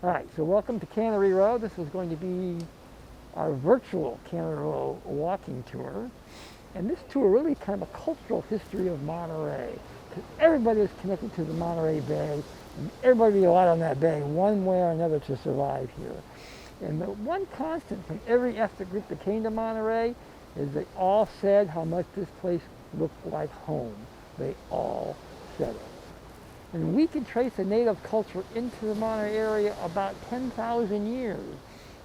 All right, so welcome to Cannery Row. This is going to be our virtual Cannery Row walking tour. And this tour really kind of a cultural history of Monterey. Because everybody is connected to the Monterey Bay, and everybody relied on that bay one way or another to survive here. And the one constant from every ethnic group that came to Monterey is they all said how much this place looked like home. They all said it. And we can trace the native culture into the Monterey area about 10,000 years.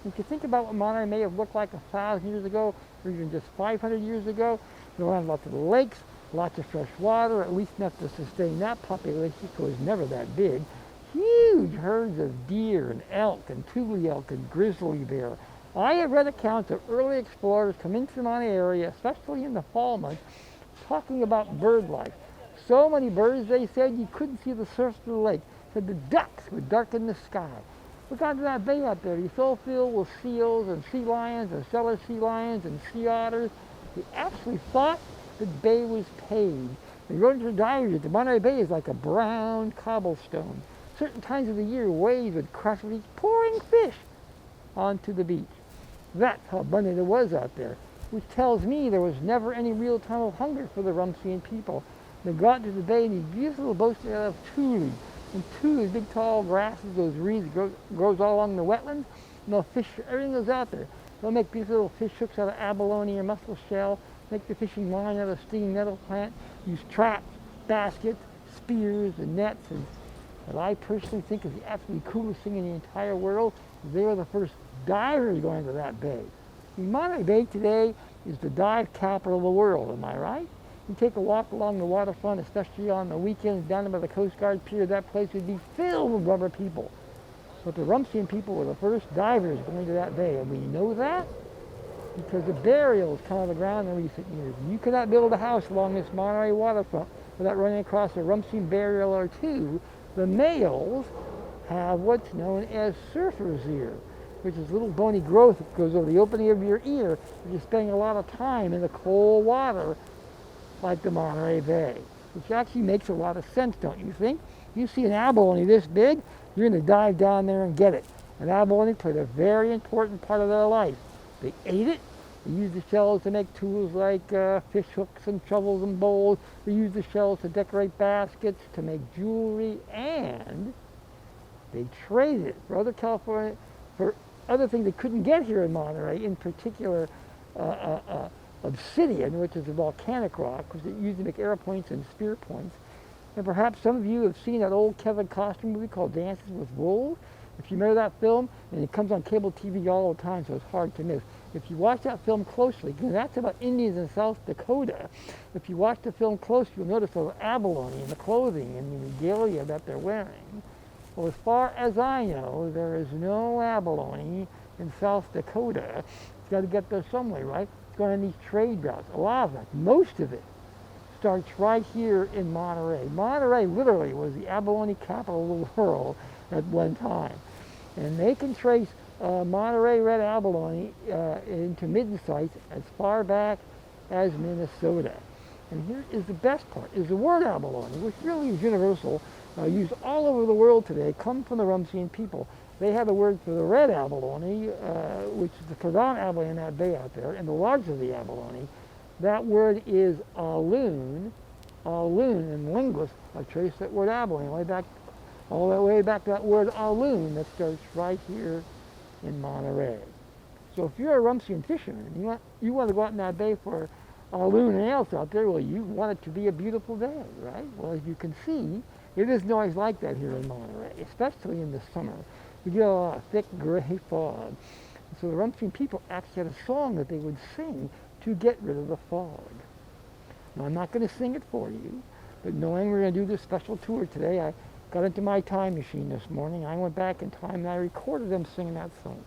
If you think about what Monterey may have looked like 1,000 years ago, or even just 500 years ago, there were lots of lakes, lots of fresh water, at least enough to sustain that population, which was never that big. Huge herds of deer and elk and tule elk and grizzly bear. I have read accounts of early explorers come into the Monterey area, especially in the fall months, talking about bird life. So many birds, they said, you couldn't see the surface of the lake. Said the ducks would darken the sky. Look out to that bay out there. It's so filled with seals and sea lions and Steller sea lions and sea otters. They actually thought the bay was paved. They wrote into the diary that the Monterey Bay is like a brown cobblestone. Certain times of the year, waves would crash with pouring fish onto the beach. That's how abundant it was out there, which tells me there was never any real time of hunger for the Rumsian people. They go out to the bay and these beautiful little boats out of tule. And tule, big tall grasses, those reeds, grows all along the wetlands, and they'll fish everything that's out there. They'll make these little fish hooks out of abalone or mussel shell, make the fishing line out of stinging nettle plant, use traps, baskets, spears, and nets. And what I personally think is the absolutely coolest thing in the entire world is they were the first divers going to that bay. The Monterey Bay today is the dive capital of the world, am I right? You take a walk along the waterfront, especially on the weekends, down by the Coast Guard Pier, that place would be filled with rubber people. But the Rumsian people were the first divers going to that bay, and we know that because the burials come out of the ground in recent years. You cannot build a house along this Monterey waterfront without running across a Rumsian burial or two. The males have what's known as surfer's ear, which is a little bony growth that goes over the opening of your ear if you're spending a lot of time in the cold water like the Monterey Bay, which actually makes a lot of sense, don't you think? You see an abalone this big, you're going to dive down there and get it. An abalone played a very important part of their life. They ate it. They used the shells to make tools like fish hooks and shovels and bowls. They used the shells to decorate baskets, to make jewelry, and they traded it for other California, for other things they couldn't get here in Monterey, in particular obsidian, which is a volcanic rock, which is used to make arrow points and spear points. And perhaps some of you have seen that old Kevin Costner movie called Dances with Wolves. If you remember that film, and it comes on cable TV all the time, so it's hard to miss. If you watch that film closely, because that's about Indians in South Dakota, if you watch the film closely, you'll notice the abalone and the clothing and the regalia that they're wearing. Well, as far as I know, there is no abalone in South Dakota. It's got to get there some way, right? Going on these trade routes. A lot of it, most of it, starts right here in Monterey. Monterey literally was the abalone capital of the world at one time. And they can trace Monterey red abalone into midden sites as far back as Minnesota. And here is the best part, is the word abalone, which really is universal, used all over the world today, come from the Rumsian people. They had a word for the red abalone, which is the predominant abalone in that bay out there, and the largest of the abalone. That word is aloon. Aloon, and linguists have traced that word abalone all the way back to that word aloon that starts right here in Monterey. So if you're a Rumsian fisherman, you want to go out in that bay for aloon and else out there, well, you want it to be a beautiful day, right? Well, as you can see, it isn't always like that here in Monterey, especially in the summer. We get a lot of thick gray fog. So the Rumsian people actually had a song that they would sing to get rid of the fog. Now, I'm not going to sing it for you, but knowing we're going to do this special tour today, I got into my time machine this morning. I went back in time and I recorded them singing that song.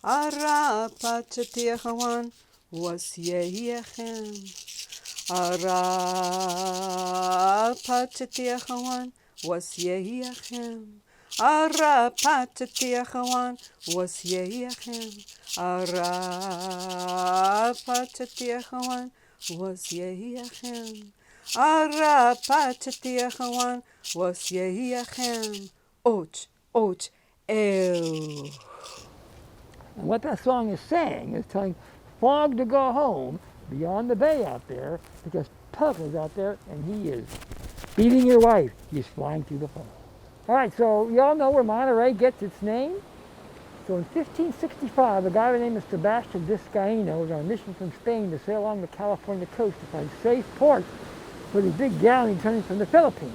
Ara pachatiachawan was yeyechem. Ara pachatiachawan was yeyechem. Ara pachatiachawan was yeyechem. Ara pachatiachawan was yeyechem. Ara pachatiachawan was yeyechem. Och, oat, ale. And what that song is saying is telling Fog to go home beyond the bay out there because Puck is out there and he is beating your wife. He's flying through the fog. All right, so you all know where Monterey gets its name? So in 1565, a guy by the name of Sebastian Vizcaíno was on a mission from Spain to sail along the California coast to find safe ports for the big galleon turning from the Philippines.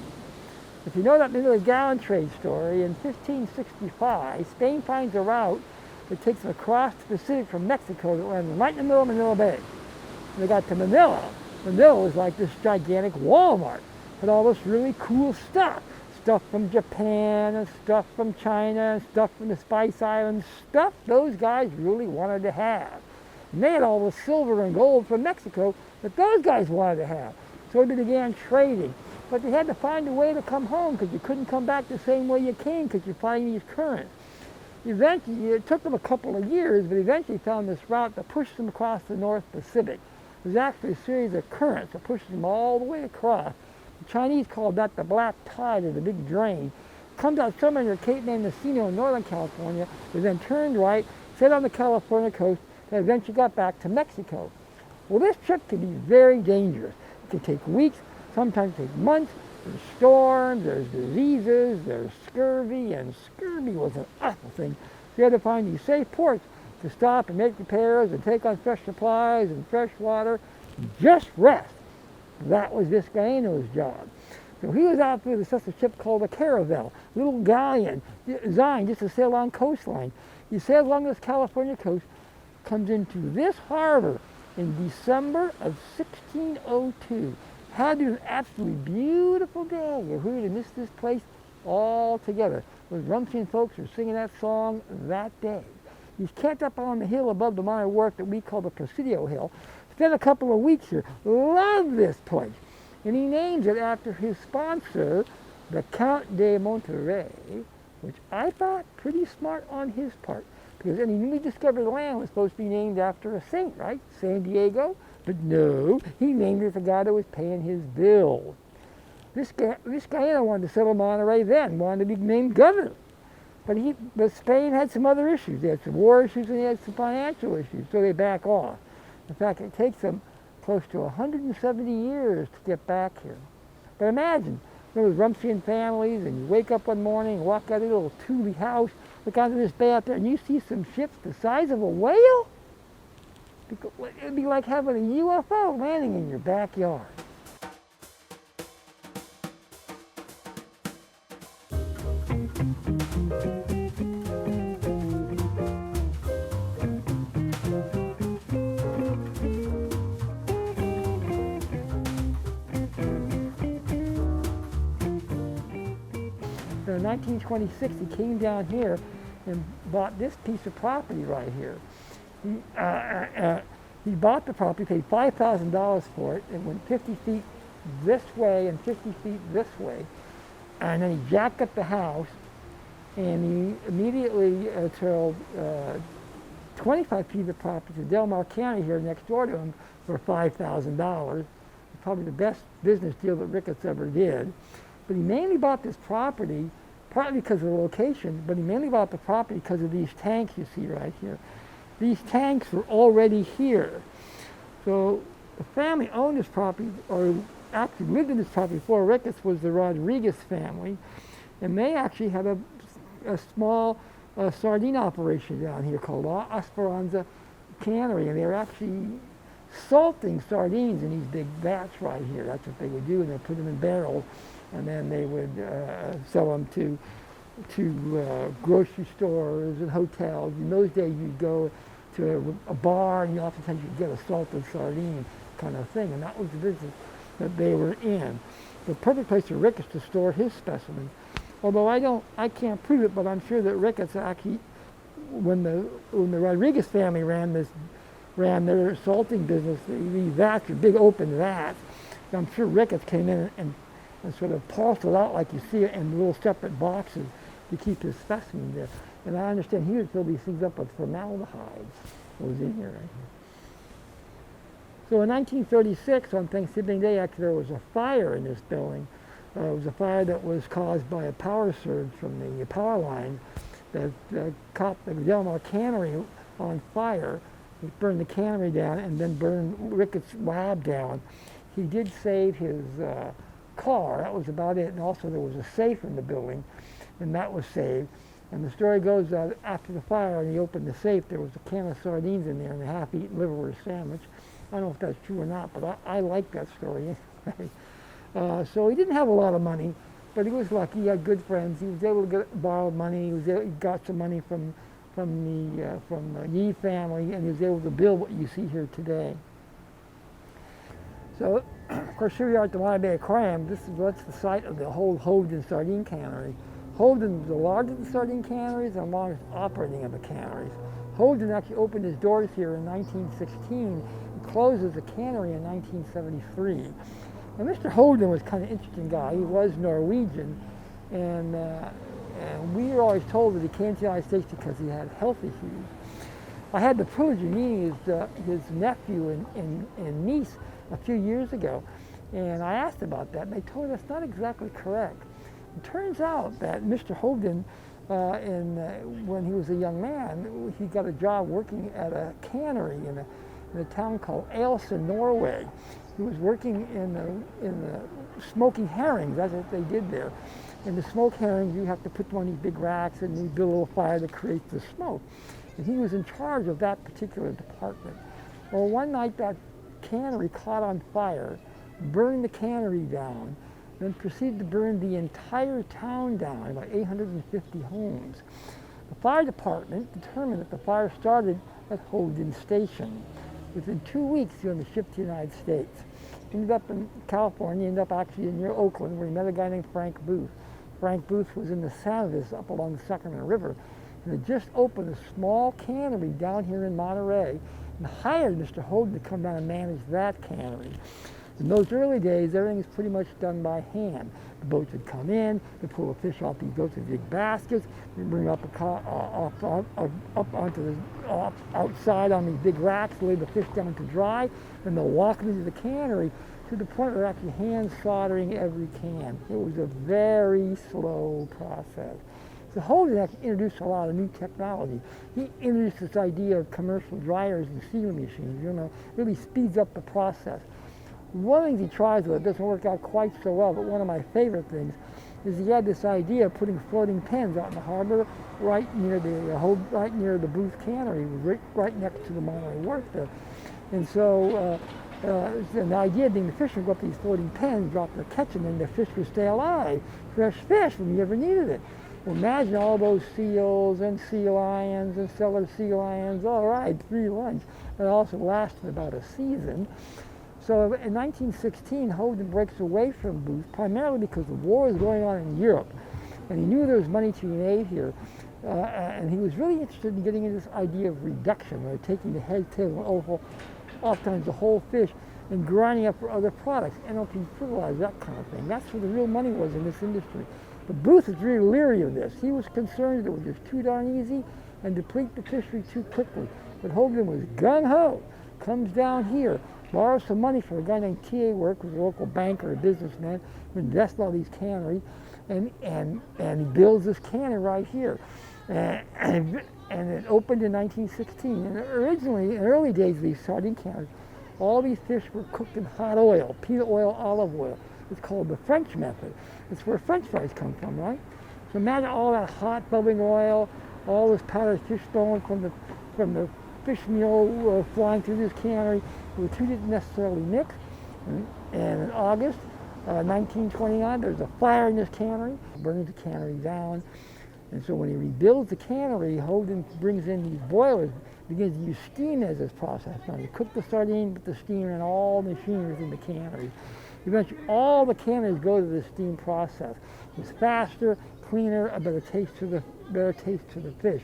If you know that little galleon trade story, in 1565, Spain finds a route that takes them across the Pacific from Mexico that lands right in the middle of Manila Bay. When they got to Manila, Manila was like this gigantic Walmart with all this really cool stuff. Stuff from Japan and stuff from China and stuff from the Spice Islands, stuff those guys really wanted to have. And they had all the silver and gold from Mexico that those guys wanted to have. So they began trading. But they had to find a way to come home because you couldn't come back the same way you came because you're finding these currents. Eventually, it took them a couple of years, but eventually found this route that pushed them across the North Pacific. It was actually a series of currents that pushed them all the way across. The Chinese called that the black tide or the big drain. It comes out somewhere near Cape Mendocino in Northern California, was then turned right, set on the California coast, and eventually got back to Mexico. Well, this trip can be very dangerous. It can take weeks, sometimes take months. There's storms, there's diseases, there's scurvy, and scurvy was an awful thing. So you had to find these safe ports to stop and make repairs and take on fresh supplies and fresh water and just rest. That was Vizcaíno's job. So he was out there with a ship called a Caravel, a little galleon designed just to sail along coastline. He sails along this California coast, comes into this harbor in December of 1602. Had an absolutely beautiful day. If we were to miss this place altogether. Those Rumsian folks were singing that song that day. He's camped up on the hill above the Monterey Wharf that we call the Presidio Hill. Spent a couple of weeks here. Loved this place. And he names it after his sponsor, the Count de Monterey, which I thought pretty smart on his part. Because any newly discovered land was supposed to be named after a saint, right? San Diego. But no, he named it the guy that was paying his bill. This guy wanted to settle Monterey then, wanted to be named governor. But Spain had some other issues. They had some war issues and they had some financial issues, so they back off. In fact, it takes them close to 170 years to get back here. But imagine, those Rumsian families, and you wake up one morning and walk out of a little Thule house, look out of this bay out there, and you see some ships the size of a whale? It'd be like having a UFO landing in your backyard. So in 1926, he came down here and bought this piece of property right here. He bought the property, paid $5,000 for it. It went 50 feet this way and 50 feet this way. And then he jacked up the house, and he immediately sold 25 feet of property to Del Mar County here next door to him for $5,000. Probably the best business deal that Ricketts ever did. But he mainly bought this property, partly because of the location, but he mainly bought the property because of these tanks you see right here. These tanks were already here. So the family owned this property, or actually lived in this property before Ricketts, was the Rodriguez family. And they actually had a small sardine operation down here called Esperanza Cannery. And they were actually salting sardines in these big vats right here. That's what they would do, and they'd put them in barrels. And then they would sell them to grocery stores and hotels. In those days, you'd go to a bar, and oftentimes you'd get a salted sardine kind of thing, and that was the business that they were in. The perfect place for Ricketts to store his specimens. Although I can't prove it, but I'm sure that Ricketts actually, when the Rodriguez family ran their salting business, these vats are big open vats. I'm sure Ricketts came in and sort of parceled out like you see it in little separate boxes to keep his specimen there. And I understand he would fill these things up with formaldehyde that was in here right here. So in 1936, on Thanksgiving Day, actually there was a fire in this building. It was a fire that was caused by a power surge from the power line that caught the Del Mar Cannery on fire. It burned the cannery down and then burned Ricketts' lab down. He did save his car, that was about it, and also there was a safe in the building, and that was saved. And the story goes that after the fire and he opened the safe, there was a can of sardines in there and a half-eaten liverwurst sandwich. I don't know if that's true or not, but I like that story anyway. So he didn't have a lot of money, but he was lucky. He had good friends. He was able to borrow money. He got some money from the Yee family, and he was able to build what you see here today. So, of course, here we are at the Bay Aquarium. That's the site of the whole Hovden sardine cannery. Hovden is the largest of the sardine canneries and the longest operating of the canneries. Hovden actually opened his doors here in 1916 and closed as a cannery in 1973. Now, Mr. Hovden was kind of an interesting guy. He was Norwegian, and we were always told that he came to the United States because he had health issues. I had the privilege of meeting his nephew and niece a few years ago, and I asked about that, and they told us that's not exactly correct. It turns out that Mr. Hovden, when he was a young man, he got a job working at a cannery in a town called Ailsa, Norway. He was working in the smoking herrings. That's what they did there. And the smoke herrings, you have to put them on these big racks, and you build a little fire to create the smoke. And he was in charge of that particular department. Well, one night that cannery caught on fire, burned the cannery down, then proceeded to burn the entire town down, about 850 homes. The fire department determined that the fire started at Hovden Station. Within 2 weeks, he was on the ship to the United States. He ended up in California, ended up actually near Oakland, where he met a guy named Frank Booth. Frank Booth was in the Sanavis up along the Sacramento River, and had just opened a small cannery down here in Monterey, and hired Mr. Hovden to come down and manage that cannery. In those early days, everything was pretty much done by hand. The boats would come in, they'd pull the fish off these boats in big baskets, they'd bring up outside on these big racks, lay the fish down to dry, and they'll walk them into the cannery to the point where they're actually hand soldering every can. It was a very slow process. So Hovden actually introduced a lot of new technology. He introduced this idea of commercial dryers and sealing machines, really speeds up the process. One of the things he tries with, it doesn't work out quite so well, but one of my favorite things is he had this idea of putting floating pens out in the harbor right near the Booth Cannery, right next to the Monterey Wharf there. And so the idea being the fish would go up these floating pens, drop their catch, and then the fish would stay alive, fresh fish when you ever needed it. Well, imagine all those seals and sea lions and cellar sea lions, all right, free lunch. It also lasted about a season. So in 1916, Hovden breaks away from Booth, primarily because the war was going on in Europe, and he knew there was money to be made here. And he was really interested in getting into this idea of reduction, or taking the head, tail, and oftentimes the whole fish, and grinding up for other products, NLP fertilizer, that kind of thing. That's where the real money was in this industry. But Booth was really leery of this. He was concerned that it was just too darn easy and deplete the fishery too quickly. But Hovden was gung-ho, comes down here, borrows some money from a guy named T.A. Work, who's a local banker, a businessman, who invests in all these canneries, and he builds this cannery right here. And it opened in 1916. And originally, in the early days of these sardine canneries, all these fish were cooked in hot oil, peanut oil, olive oil. It's called the French method. It's where French fries come from, right? So imagine all that hot bubbling oil, all this powdered fish bone from the fish meal flying through this cannery. The two didn't necessarily mix. And in August 1929, there's a fire in this cannery, burns the cannery down. And so when he rebuilds the cannery, Hovden brings in these boilers, begins to use steam as his process. Now, you cook the sardine, put the steam in all the machinery in the cannery. Eventually, all the canneries go to the steam process. It's faster, cleaner, a better taste to the fish.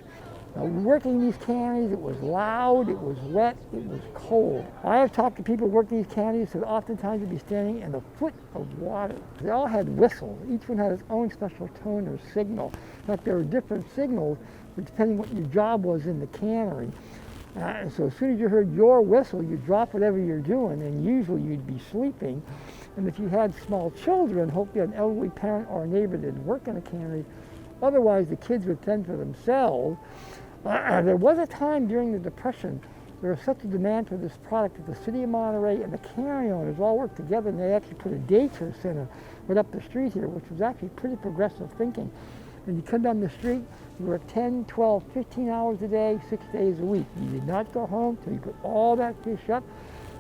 Now, working these canneries, it was loud, it was wet, it was cold. I have talked to people working these canneries that oftentimes they'd be standing in a foot of water. They all had whistles. Each one had its own special tone or signal. In fact, there were different signals depending what your job was in the cannery. And so as soon as you heard your whistle, you'd drop whatever you're doing, and usually you'd be sleeping. And if you had small children, hope you had an elderly parent or a neighbor that didn't work in a cannery. Otherwise, the kids would fend for themselves. There was a time during the Depression, there was such a demand for this product that the city of Monterey and the cannery owners all worked together, and they actually put a daycare center right up the street here, which was actually pretty progressive thinking. And you come down the street, you work 10, 12, 15 hours a day, 6 days a week. You did not go home till you put all that fish up,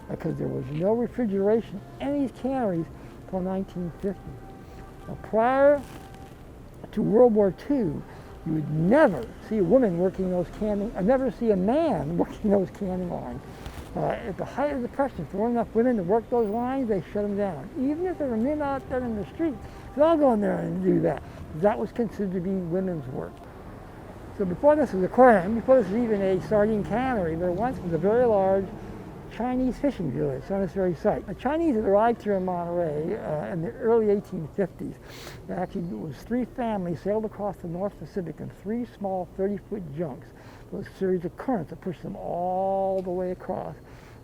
because there was no refrigeration in any of these canneries until 1950. Now, prior to World War II, you would never see a woman working those canning, or never see a man working those canning lines. At the height of the Depression, if there weren't enough women to work those lines, they shut them down. Even if there were men out there in the street, they'd all go in there and do that. That was considered to be women's work. So before this was an aquarium, before this was even a sardine cannery, there once was a very large Chinese fishing village on this very site. The Chinese had arrived here in Monterey in the early 1850s. Actually, it was 3 families sailed across the North Pacific in 3 small 30-foot junks. There was a series of currents that pushed them all the way across.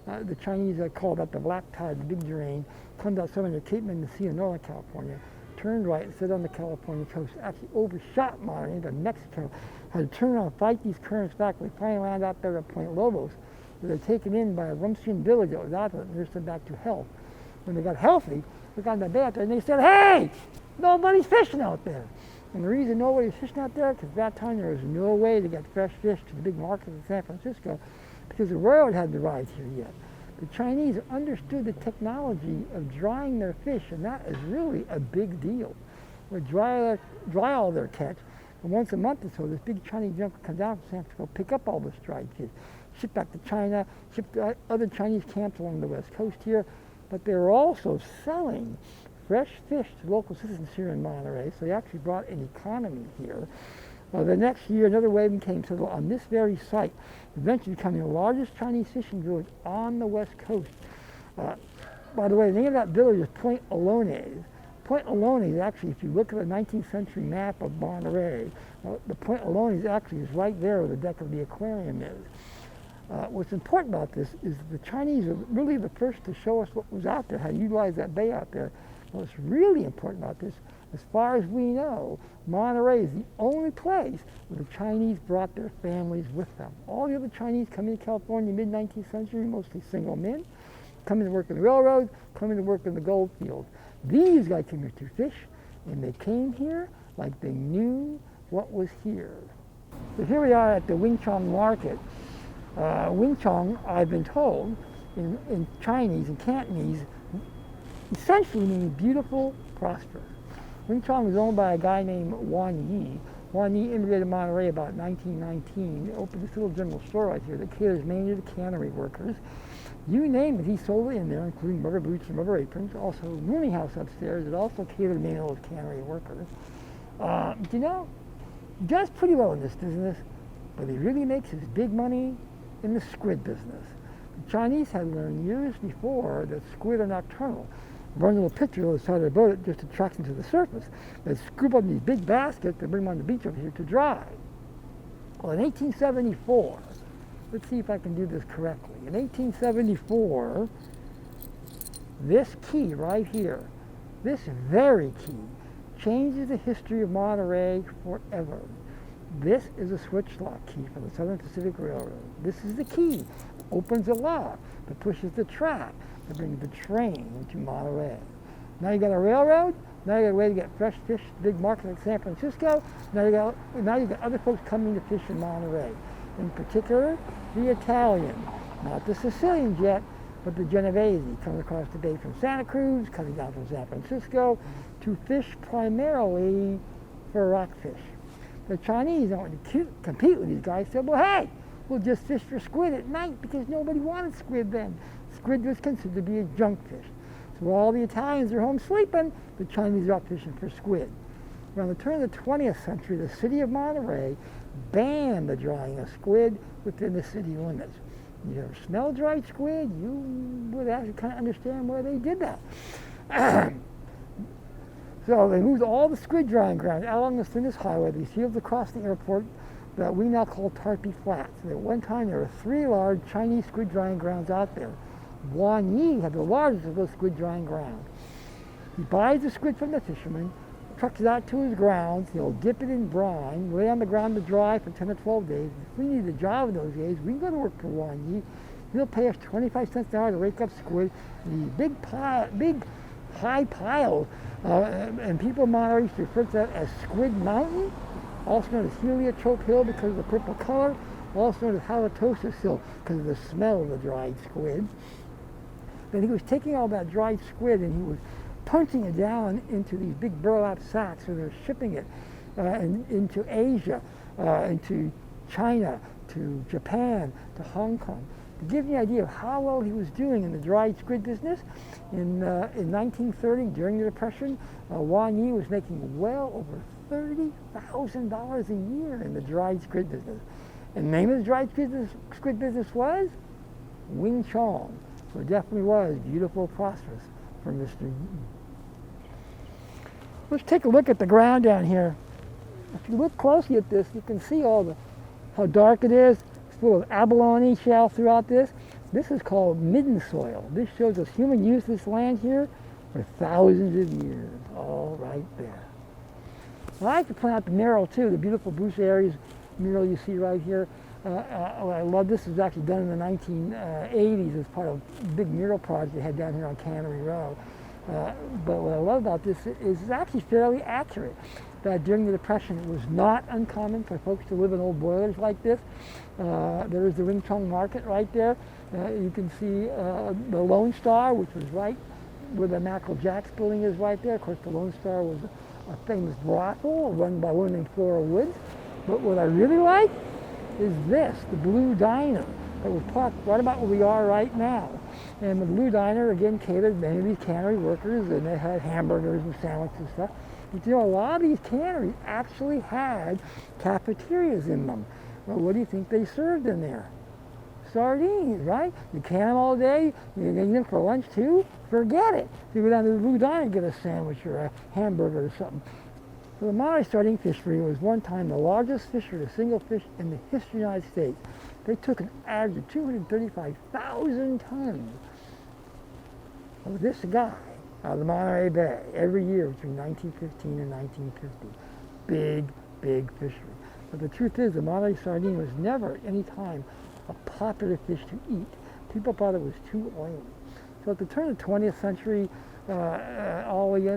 The Chinese called that the black tide, the big drain, comes out somewhere near Cape Mendocino, Northern California, turned right and set on the California coast, actually overshot Monterey into Mexico, had to turn around and fight these currents back. We finally landed out there at Point Lobos. They were taken in by a Rumsfeld village that was out there and nursed them back to health. When they got healthy, they got in the bay out there and they said, hey, nobody's fishing out there. And the reason nobody was fishing out there, because at that time there was no way to get fresh fish to the big markets in San Francisco, because the railroad hadn't arrived here yet. The Chinese understood the technology of drying their fish, and that is really a big deal. They dry all their catch, and once a month or so, this big Chinese junk would come down from San Francisco, pick up all this dried fish, ship back to China, ship to other Chinese camps along the west coast here. But they were also selling fresh fish to local citizens here in Monterey, so they actually brought an economy here. The next year, another wave came settled on this very site, eventually becoming the largest Chinese fishing village on the west coast. By the way, the name of that village is Point Alones. Point Alones, actually, if you look at the 19th century map of Monterey, the Point Alones actually is right there where the deck of the aquarium is. What's important about this is the Chinese are really the first to show us what was out there, how to utilize that bay out there. What's really important about this, as far as we know, Monterey is the only place where the Chinese brought their families with them. All the other Chinese coming to California mid-19th century, mostly single men, coming to work in the railroads, coming to work in the gold fields. These guys came here to fish, and they came here like they knew what was here. So here we are at the Wing Chong market. Wing Chong, I've been told, in Chinese and Cantonese, essentially means beautiful, prosperous. Wing Chong was owned by a guy named Wan Yi. Wan Yi immigrated to Monterey about 1919. He opened this little general store right here that caters mainly to cannery workers. You name it, he sold it in there, including rubber boots and rubber aprons. Also, rooming house upstairs that also catered mainly to those cannery workers. You know, he does pretty well in this business, but he really makes his big money in the squid business. The Chinese had learned years before that squid are nocturnal. Run a little picture on the side of the boat, it just attracts them to the surface. They scoop up these big baskets and bring them on the beach over here to dry. Well, in 1874, let's see if I can do this correctly. In 1874, this key right here, this very key, changes the history of Monterey forever. This is a switch lock key from the Southern Pacific Railroad. This is the key that opens the lock, that pushes the track, that brings the train to Monterey. Now you got a railroad, now you got a way to get fresh fish to the big market like San Francisco, now you got other folks coming to fish in Monterey. In particular, the Italian, not the Sicilians yet, but the Genovese, coming across the bay from Santa Cruz, coming down from San Francisco, to fish primarily for rockfish. The Chinese don't want to compete with these guys, said, well, hey, we'll just fish for squid at night, because nobody wanted squid then. Squid was considered to be a junk fish. So while the Italians are home sleeping, the Chinese are out fishing for squid. Around the turn of the 20th century, the city of Monterey banned the drying of squid within the city limits. You ever smell dried squid? You would actually kind of understand why they did that. So they moved all the squid drying grounds out along the thinnest highway, these fields across the airport, that we now call Tarpey Flats. And at one time there were 3 large Chinese squid drying grounds out there. Guan Yi had the largest of those squid drying grounds. He buys the squid from the fisherman, trucks it out to his grounds, he'll dip it in brine, lay on the ground to dry for 10 or 12 days. If we need a job in those days, we can go to work for Guan Yi. He'll pay us 25 cents an hour to rake up squid in these big high piles. And people in Monterey used to refer to that as Squid Mountain, also known as Heliotrope Hill because of the purple color, also known as Halitosis Hill because of the smell of the dried squid. Then he was taking all that dried squid and he was punching it down into these big burlap sacks, so they're shipping it into Asia, into China, to Japan, to Hong Kong. To give you an idea of how well he was doing in the dried squid business, in 1930, during the Depression, Guan Yi was making well over $30,000 a year in the dried squid business. And the name of the dried squid business was Wing Chong. So it definitely was beautiful, prosperous for Mr. Yi. Let's take a look at the ground down here. If you look closely at this, you can see how dark it is. It's full of abalone shell throughout this. This is called midden soil. This shows us human use this land here for thousands of years, all right there. I like to point out the mural too, the beautiful Bruce Aries mural you see right here. I love this. It was actually done in the 1980s as part of a big mural project they had down here on Cannery Row. But what I love about this is it's actually fairly accurate. That during the Depression, it was not uncommon for folks to live in old boilers like this. There is the Wing Chong Market right there. You can see the Lone Star, which was right where the Mackerel Jack's building is right there. Of course, the Lone Star was a famous brothel run by a woman named Flora Woods. But what I really like is this, the Blue Diner, that was parked right about where we are right now. And the Blue Diner, again, catered many of these cannery workers, and they had hamburgers and sandwiches and stuff. But you know, a lot of these canneries actually had cafeterias in them. Well, what do you think they served in there? Sardines, right? You can them all day, you eat them for lunch too, forget it. You go down to the Blue Diner and get a sandwich or a hamburger or something. So the Monterey sardine fishery was one time the largest fishery of single fish in the history of the United States. They took an average of 235,000 tons of this guy out of the Monterey Bay every year between 1915 and 1950. Big, big fishery. But the truth is, the Monterey sardine was never at any time a popular fish to eat. People thought it was too oily. So at the turn of the 20th century, all the way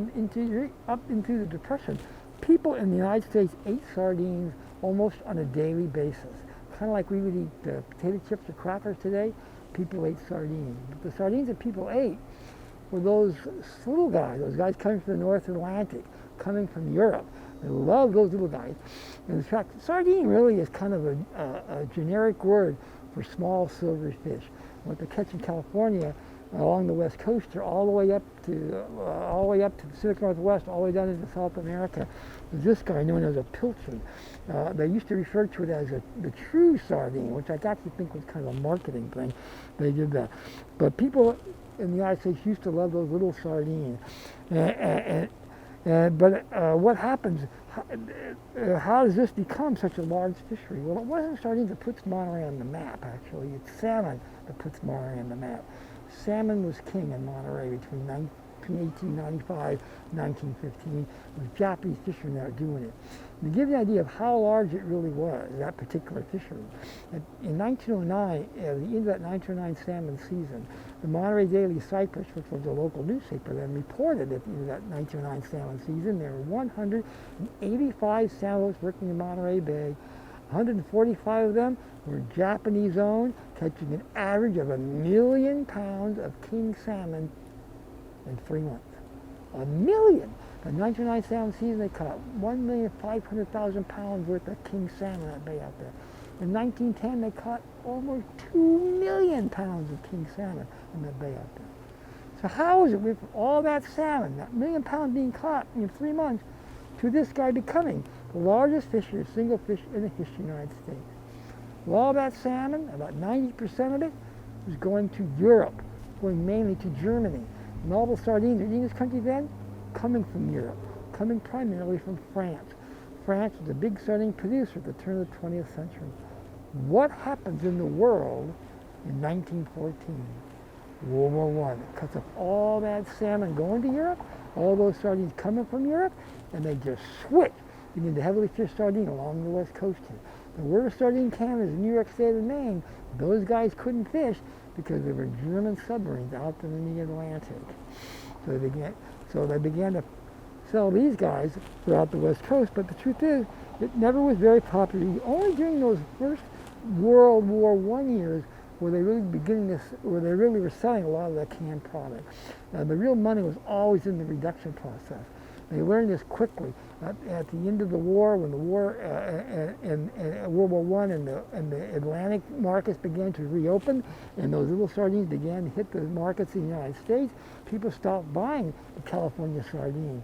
up into the Depression, people in the United States ate sardines almost on a daily basis. Kind of like we would eat potato chips or crackers today, people ate sardines. But the sardines that people ate were those little guys, those guys coming from the North Atlantic, coming from Europe. They loved those little guys. And in fact, sardine really is kind of a generic word for small silver fish. What they catch in California along the West Coast or all the way up to the Pacific Northwest, all the way down into South America, was this guy known as a pilchard. They used to refer to it as the true sardine, which I actually think was kind of a marketing thing. They did that. But people in the United States used to love those little sardines. But what happens, how does this become such a large fishery? Well, it wasn't sardines that puts Monterey on the map, actually. It's salmon that puts Monterey on the map. Salmon was king in Monterey between 1895 and 1915. It was Japanese fishermen that were doing it. To give you an idea of how large it really was, that particular fishery, in 1909, at the end of that 1909 salmon season, the Monterey Daily Cypress, which was a local newspaper then, reported at the end of that 1909 salmon season, there were 185 sailboats working in Monterey Bay. 145 of them were Japanese owned, catching an average of 1 million pounds of king salmon in 3 months. 1 million! The 1909 salmon season, they caught 1,500,000 pounds worth of king salmon in that bay out there. In 1910, they caught almost 2 million pounds of king salmon in that bay out there. So how is it with all that salmon, that 1 million pounds being caught in 3 months, to this guy becoming the largest fisher of single fish in the history of the United States? Well, all that salmon, about 90% of it, was going to Europe, going mainly to Germany. And all the sardines in this country then, coming from Europe, coming primarily from France. France was a big sardine producer at the turn of the 20th century. What happens in the world in 1914? World War I. It cuts off all that salmon going to Europe, all those sardines coming from Europe, and they just switch into heavily fished sardine along the west coast here. The worst sardine canners in New York State and Maine, those guys couldn't fish because there were German submarines out there in the Atlantic. So they began to sell these guys throughout the west coast, but the truth is, it never was very popular. Only during those first World War I years were they really were selling a lot of that canned product. The real money was always in the reduction process. They learned this quickly. At the end of the war, when the war in World War I and the Atlantic markets began to reopen, and those little sardines began to hit the markets in the United States, people stopped buying the California sardine.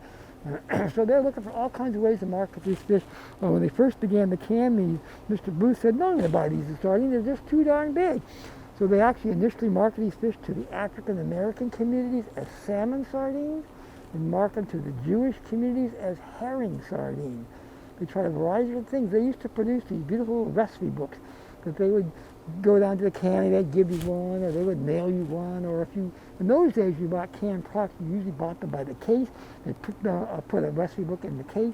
So they're looking for all kinds of ways to market these fish. When they first began to can these, Mr. Booth said, no, I'm going to buy these as sardines. They're just too darn big. So they actually initially marketed these fish to the African American communities as salmon sardines and marketed to the Jewish communities as herring sardines. They tried a variety of things. They used to produce these beautiful little recipe books that they would go down to the cannery, they'd give you one, or they would mail you one, or if you, in those days you bought canned products, you usually bought them by the case. They put a recipe book in the case.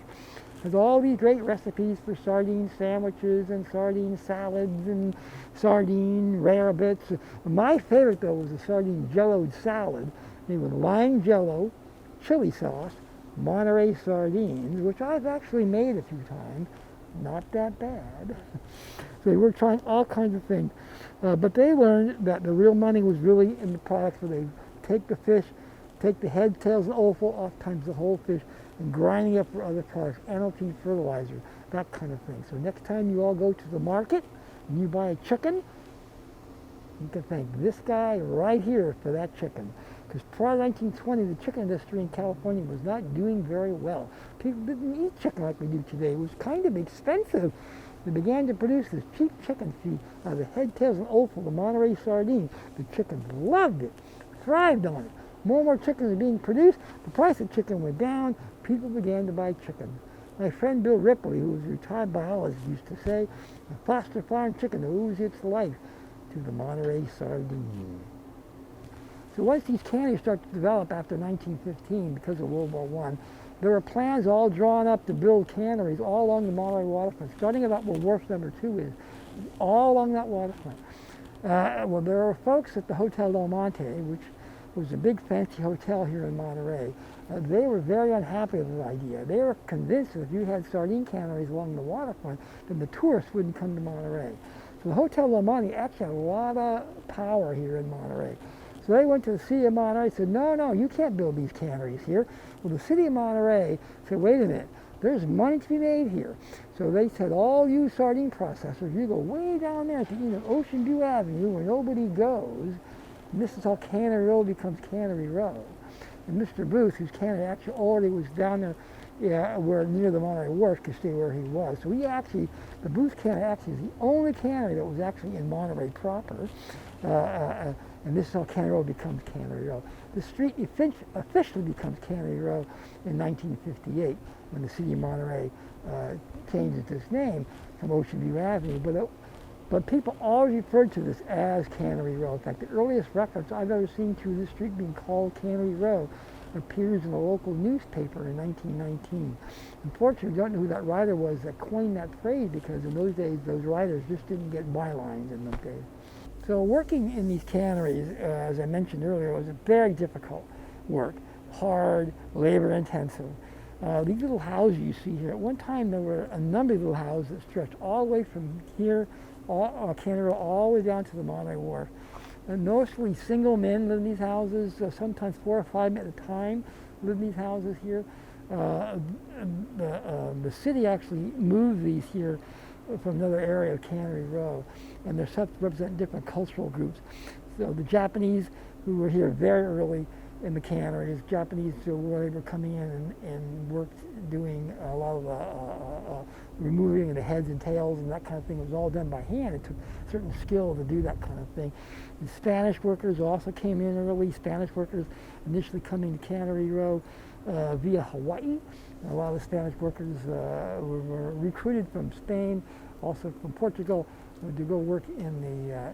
There's all these great recipes for sardine sandwiches and sardine salads and sardine rarebits. My favorite though was the sardine jelloed salad made with lime jello, chili sauce, Monterey sardines, which I've actually made a few times. Not that bad. So they were trying all kinds of things. But they learned that the real money was really in the products where they take the fish, take the head, tails, and offal, oftentimes the whole fish, and grinding it up for other products, animal feed, fertilizer, that kind of thing. So next time you all go to the market and you buy a chicken, you can thank this guy right here for that chicken. Because prior to 1920, the chicken industry in California was not doing very well. People didn't eat chicken like we do today. It was kind of expensive. They began to produce this cheap chicken feed out of the head, tails, and offal, the Monterey sardine. The chickens loved it, thrived on it. More and more chickens were being produced. The price of chicken went down. People began to buy chicken. My friend Bill Ripley, who was a retired biologist, used to say, a Foster Farm chicken owes its life to the Monterey sardine. So once these canneries started to develop after 1915 because of World War I, there were plans all drawn up to build canneries all along the Monterey waterfront, starting about where wharf number 2 is, all along that waterfront. Well, there were folks at the Hotel Del Monte, which was a big fancy hotel here in Monterey. They were very unhappy with the idea. They were convinced that if you had sardine canneries along the waterfront, then the tourists wouldn't come to Monterey. So the Hotel Del Monte actually had a lot of power here in Monterey. So they went to the city of Monterey and said, no, you can't build these canneries here. Well, the city of Monterey said, wait a minute, there's money to be made here. So they said, all you sardine processors, you go way down there at the end of Ocean View Avenue where nobody goes, and this is how Cannery Row becomes Cannery Row. And Mr. Booth, whose cannery actually already was down there where near the Monterey Wharf, could stay where he was. So he actually, the Booth cannery actually is the only cannery that was actually in Monterey proper. And this is how Cannery Row becomes Cannery Row. The street officially becomes Cannery Row in 1958 when the city of Monterey changes its name from Ocean View Avenue. But people always referred to this as Cannery Row. In fact, the earliest reference I've ever seen to this street being called Cannery Row appears in a local newspaper in 1919. Unfortunately, we don't know who that writer was that coined that phrase because in those days, those writers just didn't get bylines in those days. So working in these canneries, as I mentioned earlier, was a very difficult work, hard, labor-intensive. These little houses you see here, at one time there were a number of little houses that stretched all the way from here, Cannery Row, all the way down to the Monterey Wharf. And mostly single men live in these houses, sometimes 4 or 5 men at a time live in these houses here. The city actually moved these here from another area of Cannery Row, and they're set to represent different cultural groups. So the Japanese, who were here very early in the canneries, Japanese where they were coming in and worked doing a lot of removing the heads and tails and that kind of thing. It was all done by hand. It took certain skill to do that kind of thing. And Spanish workers also came in early, Spanish workers initially coming to Cannery Row. via Hawaii. A lot of the Spanish workers were recruited from Spain, also from Portugal, to go work in the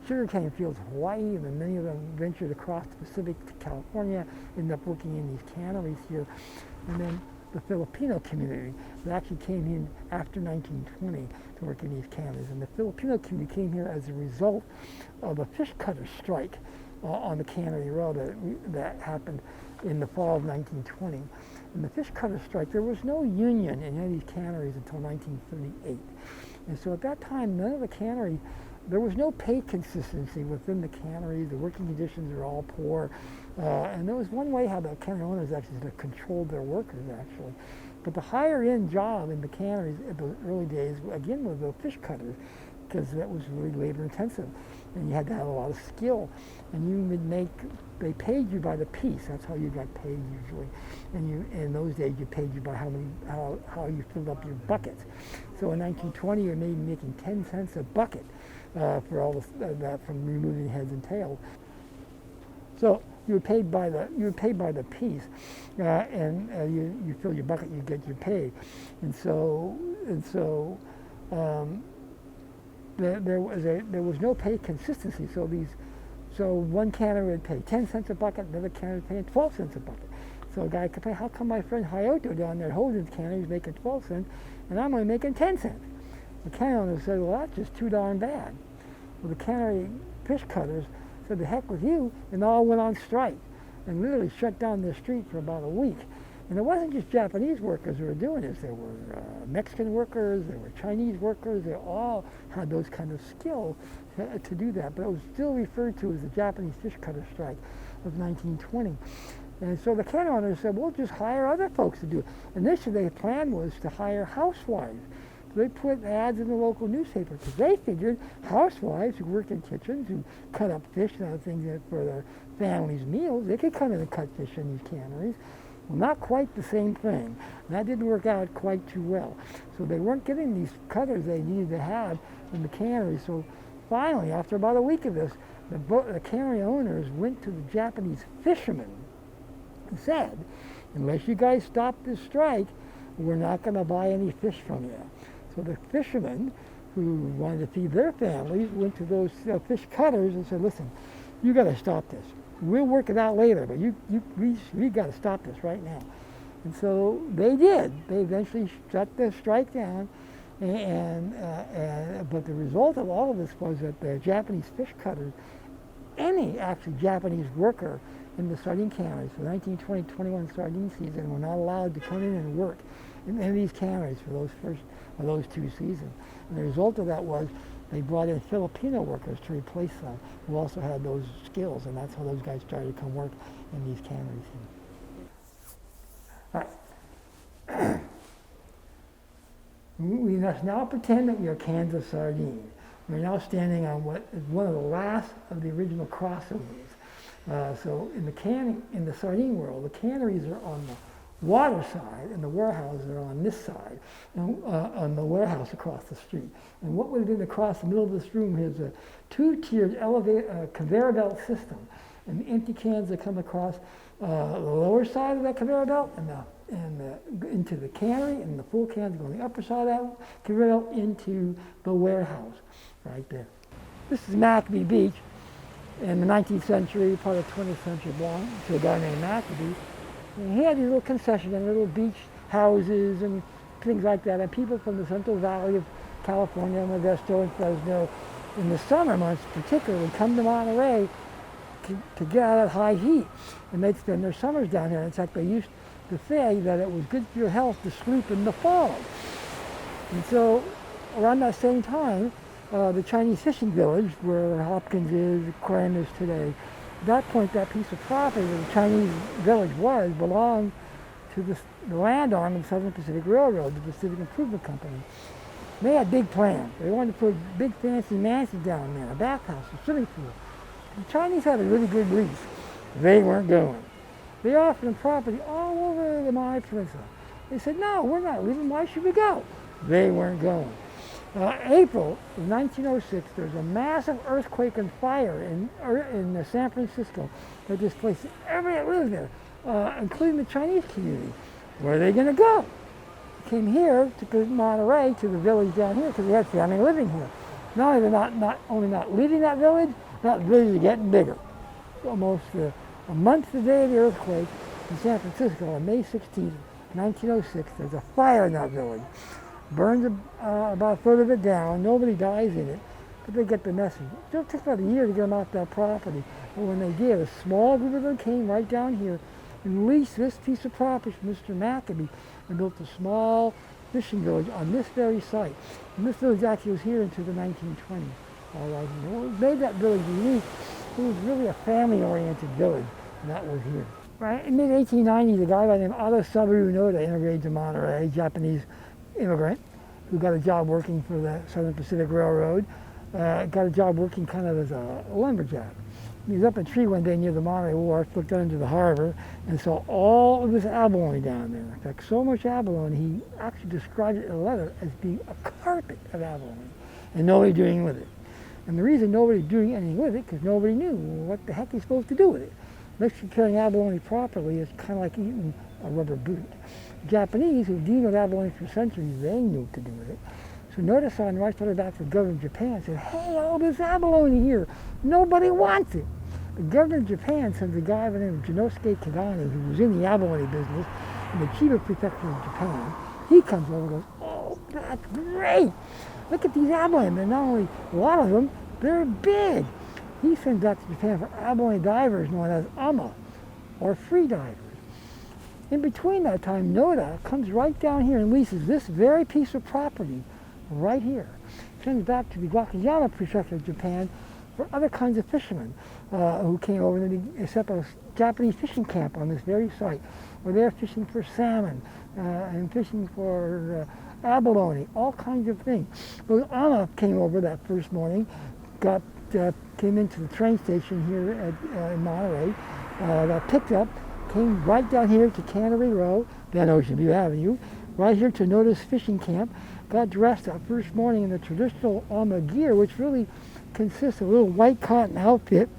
sugarcane fields of Hawaii, and then many of them ventured across the Pacific to California, ended up working in these canneries here. And then the Filipino community that actually came in after 1920 to work in these canneries. And the Filipino community came here as a result of a fish cutter strike on the Cannery Road that happened in the fall of 1920. In the fish cutter strike, there was no union in any of these canneries until 1938. And so at that time, none of the canneries, there was no pay consistency within the canneries. The working conditions were all poor. And there was one way how the cannery owners actually controlled their workers, actually. But the higher end job in the canneries at the early days, again, was the fish cutters, because that was really labor intensive. And you had to have a lot of skill. And you would they paid you by the piece. That's how you got paid usually. And in those days, you paid you by how you filled up your buckets. So in 1920, you're maybe making 10 cents a bucket for all that from removing heads and tails. So you were paid by the piece, and you fill your bucket, you get your pay. And so there was no pay consistency. So one cannery would pay 10 cents a bucket, another cannery would pay 12 cents a bucket. So a guy could pay, how come my friend Hayato down there holding his cannery is making 12 cents and I'm only making 10 cents? The cannery owner said, well, that's just too darn bad. Well, the cannery fish cutters said, the heck with you, and all went on strike and literally shut down their street for about a week. And it wasn't just Japanese workers who were doing this. There were Mexican workers, there were Chinese workers. They all had those kind of skills to do that. But it was still referred to as the Japanese fish cutter strike of 1920. And so the cannery owners said, we'll just hire other folks to do it. Initially, their plan was to hire housewives. So they put ads in the local newspaper because they figured housewives who worked in kitchens, who cut up fish and other things for their family's meals, they could come in and cut fish in these canneries. Well, not quite the same thing. That didn't work out quite too well. So they weren't getting these cutters they needed to have in the cannery. So finally, after about a week of this, the cannery owners went to the Japanese fishermen and said, unless you guys stop this strike, we're not going to buy any fish from you. So the fishermen who wanted to feed their families went to those fish cutters and said, listen, you got to stop this. We'll work it out later, but we got to stop this right now. And so they did. They eventually shut the strike down, but the result of all of this was that the Japanese fish cutters, any actually Japanese worker in the sardine canneries for the 1920-21 sardine season were not allowed to come in and work in any of these canneries for those two seasons. And the result of that was they brought in Filipino workers to replace them who also had those skills, and that's how those guys started to come work in these canneries. All right. We must now pretend that we are cans of sardines. We're now standing on what is one of the last of the original crossovers. So in the sardine world, the canneries are on the water side and the warehouses are on this side, on the warehouse across the street. And what we've done across the middle of this room is a two-tiered conveyor belt system. And the empty cans that come across the lower side of that conveyor belt and into the cannery, and the full cans go on the upper side of that conveyor belt into the warehouse right there. This is Mcv Beach. In the 19th century, part of the 20th century, belonged to a guy named Mcv. And he had these little concessions and little beach houses and things like that. And people from the Central Valley of California, Modesto and Fresno, in the summer months particularly, come to Monterey to get out of high heat. And they'd spend their summers down here. In fact, they used to say that it was good for your health to sleep in the fall. And so around that same time, the Chinese fishing village, where Hopkins is, Aquarium is today, at that point, that piece of property where the Chinese village was belonged to the land arm of the Southern Pacific Railroad, the Pacific Improvement Company. They had big plans. They wanted to put big fancy mansions down there, a bathhouse, a swimming pool. The Chinese had a really good lease. They weren't going. They offered them property all over the Maui Peninsula. They said, no, we're not leaving. Why should we go? They weren't going. April of 1906, there's a massive earthquake and fire in San Francisco that displaced everybody that lived there. including the Chinese community. Where are they going to go? They came here to Monterey, to the village down here, because they had family living here. Not only they're not only not leaving that village is getting bigger. Almost a month the day of the earthquake in San Francisco on May 16, 1906, there's a fire in that village. Burns about a third of it down. Nobody dies in it, but they get the message. It still took about a year to get them off that property. But when they did, a small group of them came right down here and leased this piece of property from Mr. Mcv and built a small fishing village on this very site. And this village actually was here into the 1920s. All right, what made that village unique, it was really a family-oriented village, and that was here. Right, in mid-1890s, a guy by the name of Sabaru Noda immigrated to Monterey, Japanese immigrant who got a job working for the Southern Pacific Railroad, got a job working kind of as a lumberjack. He was up a tree one day near the Monterey Wharf, looked out into the harbor, and saw all of this abalone down there. In fact, so much abalone, he actually described it in a letter as being a carpet of abalone, and nobody doing anything with it. And the reason nobody doing anything with it, because nobody knew what the heck he's supposed to do with it. Unless you're carrying abalone properly, it's kind of like eating a rubber boot. Japanese, who've dealt with abalone for centuries, they knew what to do with it. So notice on right started back to the governor of Japan, said, hey, all this abalone here, nobody wants it. The governor of Japan sends a guy by the name of Jinosuke Kagane, who was in the abalone business in the Chiba prefecture of Japan. He comes over and goes, oh, that's great. Look at these abalone. They're not only a lot of them, they're big. He sends out to Japan for abalone divers known as ama, or free divers. In between that time, Noda comes right down here and leases this very piece of property right here. Sends back to the Wakayama prefecture of Japan for other kinds of fishermen who came over and set up a Japanese fishing camp on this very site, where they're fishing for salmon and fishing for abalone, all kinds of things. Well, ama came over that first morning, came into the train station here in Monterey, got picked up, came right down here to Cannery Row, then Ocean View Avenue, right here to Noda's fishing camp, got dressed that first morning in the traditional ama gear, which really consists of a little white cotton outfit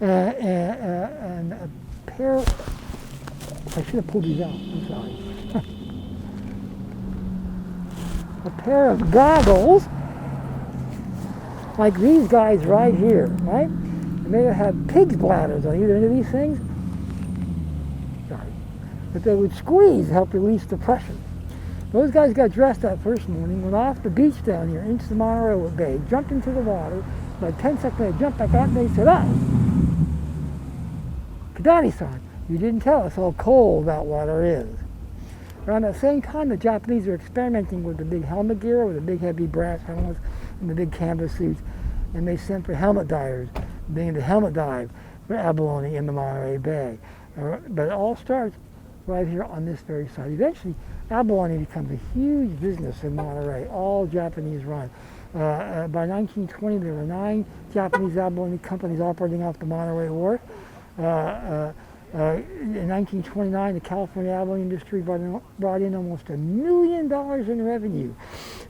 and a pair, I should have pulled these out, I'm sorry. A pair of goggles, like these guys right here, right? And they have pig's bladders on either end of these things. Sorry. But they would squeeze to help release the pressure. Those guys got dressed that first morning, went off the beach down here into the Mural Bay, jumped into the water. About 10 seconds later, jumped back out and they said, Kadani-san, you didn't tell us how cold that water is. Around that same time, the Japanese are experimenting with the big helmet gear, with the big heavy brass helmets and the big canvas suits, and they sent for helmet divers, being the helmet dive for abalone in the Monterey Bay. But it all starts right here on this very site. Eventually, abalone becomes a huge business in Monterey, all Japanese run. By 1920, there were 9 Japanese abalone companies operating off the Monterey Wharf. In 1929, the California abalone industry brought in almost $1 million in revenue,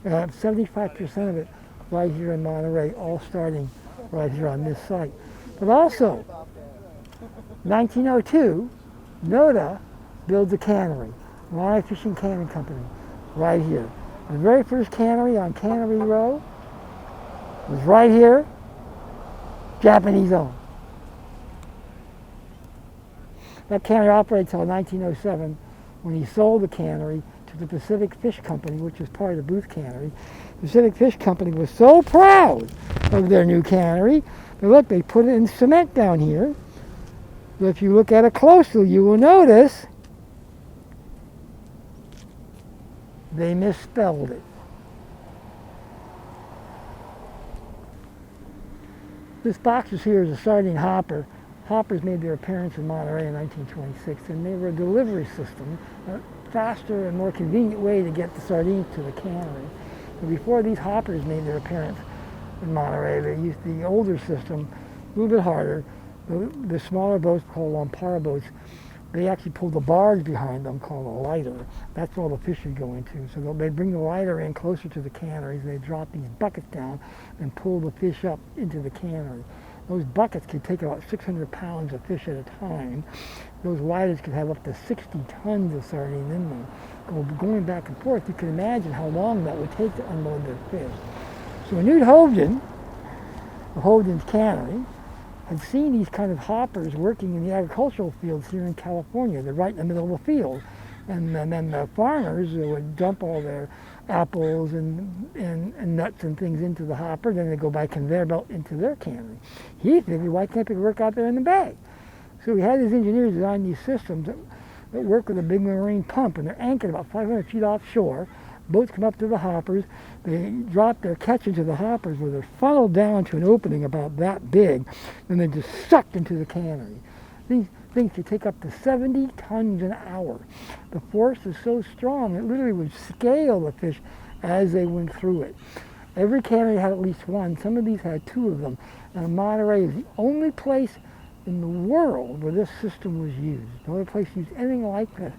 75% of it right here in Monterey, all starting right here on this site. But also, 1902, Noda builds a cannery, Monterey Fishing Canning Company, right here. The very first cannery on Cannery Row was right here, Japanese owned. That cannery operated until 1907 when he sold the cannery to the Pacific Fish Company, which was part of the Booth Cannery. The Pacific Fish Company was so proud of their new cannery, but look, they put it in cement down here. But if you look at it closely, you will notice they misspelled it. This box here is a sardine hopper. Hoppers made their appearance in Monterey in 1926, and they were a delivery system, a faster and more convenient way to get the sardines to the cannery. But before these hoppers made their appearance in Monterey, they used the older system, a little bit harder. The smaller boats called Lampara boats, they actually pulled a barge behind them called a lighter. That's where all the fish would go into. So they'd bring the lighter in closer to the canneries, they'd drop these buckets down and pull the fish up into the cannery. Those buckets could take about 600 pounds of fish at a time. those lighters could have up to 60 tons of sardines in them. Going back and forth, you can imagine how long that would take to unload their fish. So Newt Hovden, of Hovden's Cannery, had seen these kind of hoppers working in the agricultural fields here in California. They're right in the middle of the field. And then the farmers would dump all their apples and nuts and things into the hopper. Then they go by conveyor belt into their cannery. He figured, why can't they work out there in the bay? So he had his engineers design these systems that work with a big marine pump, and they're anchored about 500 feet offshore. Boats come up to the hoppers. They drop their catch into the hoppers where they're funneled down to an opening about that big, and then just sucked into the cannery. These things could take up to 70 tons an hour. The force is so strong it literally would scale the fish as they went through it. Every cannery had at least one. Some of these had two of them. And Monterey is the only place in the world where this system was used. No other place used anything like this.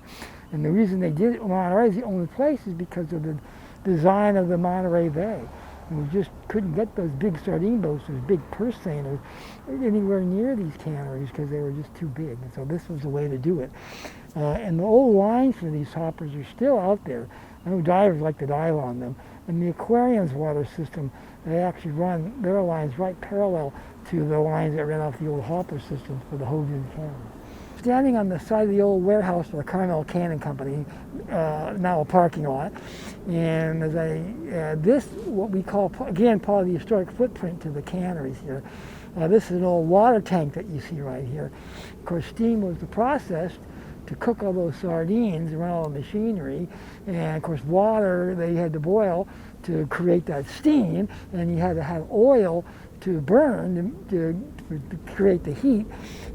And the reason they did it in Monterey is the only place is because of the design of the Monterey Bay. And we just couldn't get those big sardine boats, those big purse seiners, anywhere near these canneries because they were just too big. And so this was the way to do it. And the old lines for these hoppers are still out there. I know divers like to dive on them. And the aquarium's water system, they actually run their lines right parallel to the lines that ran off the old hopper systems for the Hovden Cannery. Standing on the side of the old warehouse for the Caravel Cannon Company, now a parking lot, and as this, what we call, again, part of the historic footprint to the canneries here. This is an old water tank that you see right here. Of course, steam was the process to cook all those sardines, run all the machinery, and of course water they had to boil to create that steam, and you had to have oil to burn to create the heat,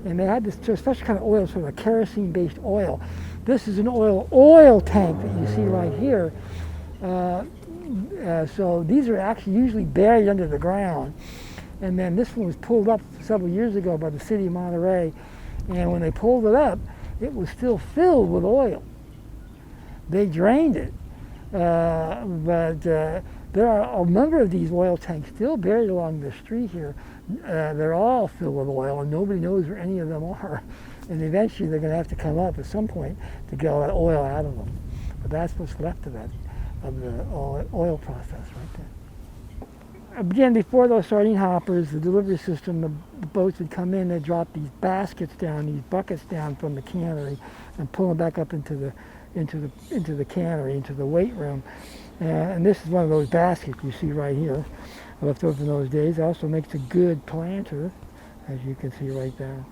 and they had this special kind of oil, sort of a kerosene-based oil. This is an oil tank that you see right here. So these are actually usually buried under the ground, and then this one was pulled up several years ago by the city of Monterey, and when they pulled it up, it was still filled with oil. They drained it, but there are a number of these oil tanks still buried along the street here. They're all filled with oil, and nobody knows where any of them are. And eventually they're going to have to come up at some point to get all that oil out of them. But that's what's left of the oil process right there. Again, before those sardine hoppers, the delivery system, the boats would come in, they'd drop these baskets down, these buckets down from the cannery, and pull them back up into the cannery, into the weight room. And this is one of those baskets you see right here, left over in those days. It also makes a good planter, as you can see right there.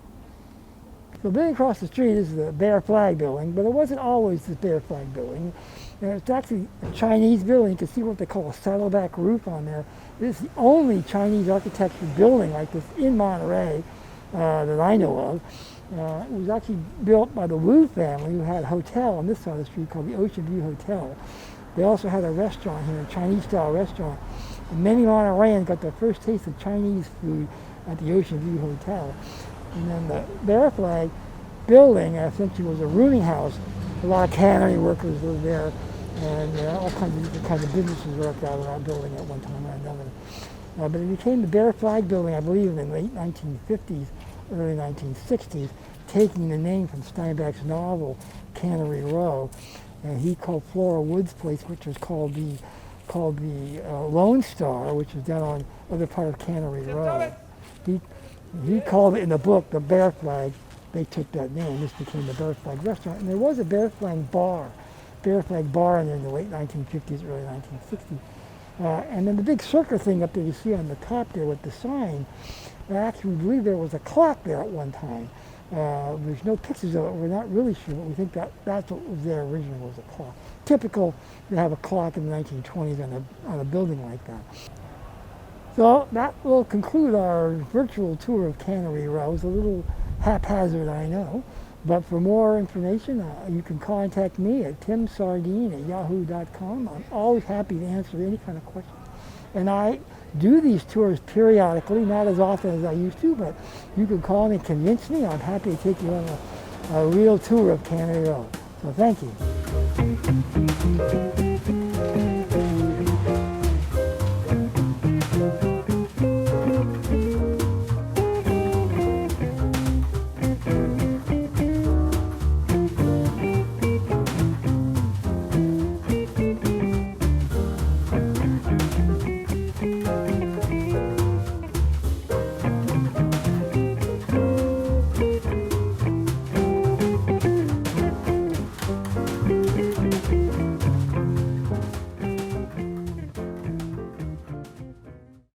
So then across the street is the Bear Flag Building, but it wasn't always the Bear Flag Building. It's actually a Chinese building. You can see what they call a saddleback roof on there. This is the only Chinese architecture building like this in Monterey that I know of. It was actually built by the Wu family, who had a hotel on this side of the street called the Ocean View Hotel. They also had a restaurant here, a Chinese-style restaurant. And many Montereyans got their first taste of Chinese food at the Ocean View Hotel. And then the Bear Flag Building essentially was a rooming house. A lot of cannery workers lived there, and all kinds of different kinds of businesses worked out of that building at one time or another. But it became the Bear Flag Building, I believe, in the late 1950s, early 1960s, taking the name from Steinbeck's novel, Cannery Row. And he called Flora Wood's place, which was called the Lone Star, which is down on the other part of Cannery Row. He called it in the book the Bear Flag. They took that name. This became the Bear Flag Restaurant. And there was a Bear Flag bar in the late 1950s, early 1960s. And then the big circle thing up there you see on the top there with the sign, I actually believe there was a clock there at one time. There's no pictures of it. We're not really sure, but we think that's what was there originally, was a clock. Typical to have a clock in the 1920s on a building like that. So that will conclude our virtual tour of Cannery Row. It was a little haphazard, I know. But for more information, you can contact me at timsardine@yahoo.com. I'm always happy to answer any kind of question. And I do these tours periodically, not as often as I used to, but you can call me, convince me. I'm happy to take you on a real tour of Cannery Row. So thank you.